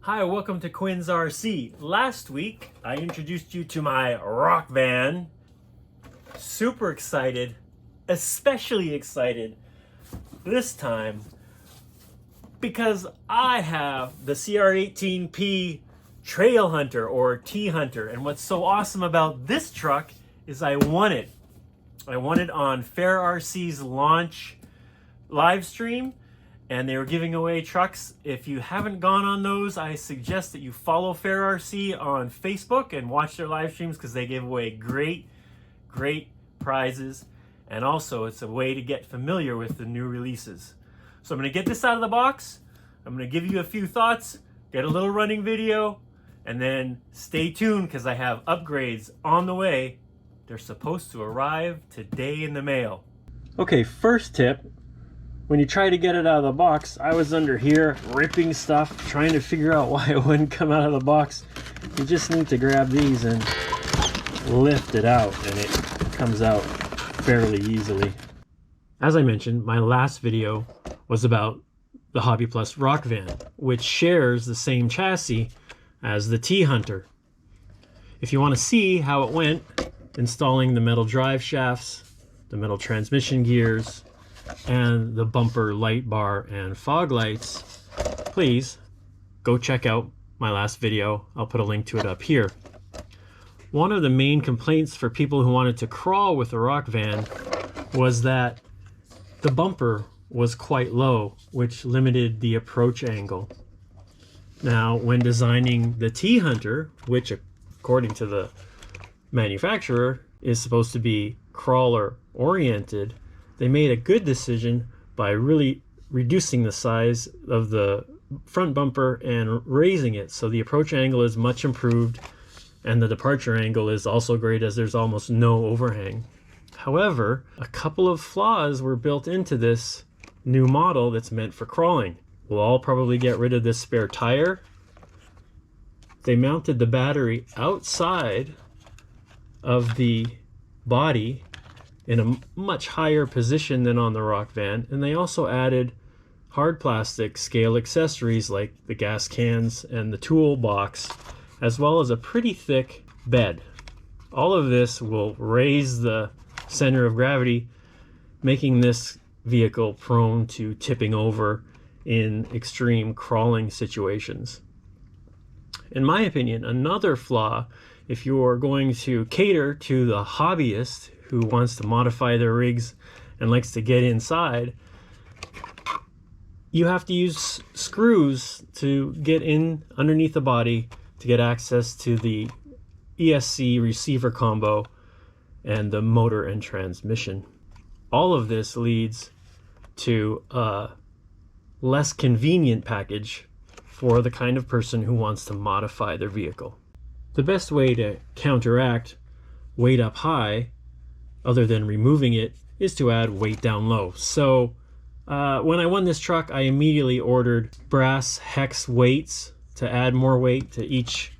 Hi, welcome to Quinn's RC. Last week, I introduced you to my rock van. Super excited, especially excited this time because I have the CR18P Trail Hunter or T-Hunter. And what's so awesome about this truck is I won it. I won it on Fair RC's launch live stream. And they were giving away trucks. If you haven't gone on those, I suggest that you follow Fair RC on Facebook and watch their live streams because they give away great prizes. And also, it's a way to get familiar with the new releases. So I'm going to get this out of the box. I'm going to give you a few thoughts, get a little running video, and then stay tuned because I have upgrades on the way. They're supposed to arrive today in the mail. Okay, first tip. When you try to get it out of the box, I was under here ripping stuff, trying to figure out why it wouldn't come out of the box. You just need to grab these and lift it out, and it comes out fairly easily. As I mentioned, my last video was about the Hobby Plus Rock Van, which shares the same chassis as the T-Hunter. If you want to see how it went, installing the metal drive shafts, the metal transmission gears, and the bumper light bar and fog lights, please go check out my last video. I'll put a link to it up here. One of the main complaints for people who wanted to crawl with the rock van was that the bumper was quite low, which limited the approach angle. Now, when designing the T-Hunter, which according to the manufacturer is supposed to be crawler oriented, they made a good decision by really reducing the size of the front bumper and raising it. So the approach angle is much improved and the departure angle is also great as there's almost no overhang. However, a couple of flaws were built into this new model that's meant for crawling. We'll all probably get rid of this spare tire. They mounted the battery outside of the body in a much higher position than on the rock van, and they also added hard plastic scale accessories like the gas cans and the toolbox, as well as a pretty thick bed. All of this will raise the center of gravity, making this vehicle prone to tipping over in extreme crawling situations. In my opinion, another flaw, if you're going to cater to the hobbyist who wants to modify their rigs and likes to get inside, you have to use screws to get in underneath the body to get access to the ESC receiver combo and the motor and transmission. All of this leads to a less convenient package for the kind of person who wants to modify their vehicle. The best way to counteract weight up high, other than removing it, is to add weight down low. So when I won this truck, I immediately ordered brass hex weights to add more weight to each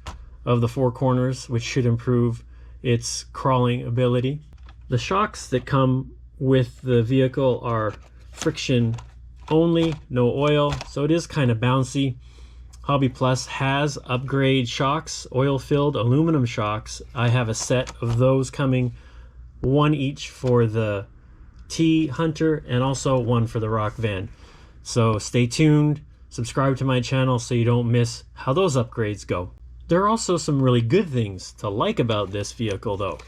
of the four corners, which should improve its crawling ability. The shocks that come with the vehicle are friction only, no oil, so it is kind of bouncy. Hobby Plus has upgrade shocks, oil-filled aluminum shocks. I have a set of those coming, one each for the T-Hunter and also one for the rock van. So stay tuned, subscribe to my channel so you don't miss how those upgrades go. There are also some really good things to like about this vehicle though.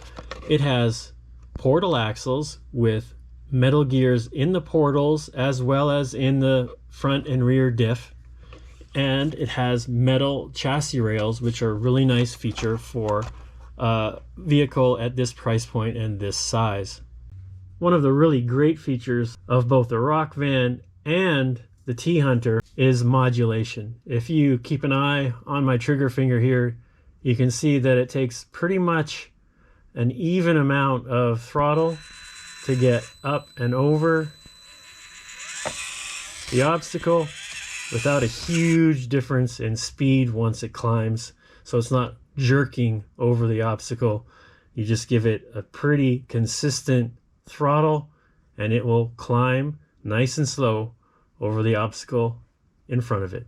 It has portal axles with metal gears in the portals as well as in the front and rear diff. And it has metal chassis rails, which are a really nice feature for a vehicle at this price point and this size. One of the really great features of both the rock van and the T-Hunter is modulation. If you keep an eye on my trigger finger here, you can see that it takes pretty much an even amount of throttle to get up and over the obstacle without a huge difference in speed once it climbs. So it's not jerking over the obstacle. You just give it a pretty consistent throttle and it will climb nice and slow over the obstacle in front of it.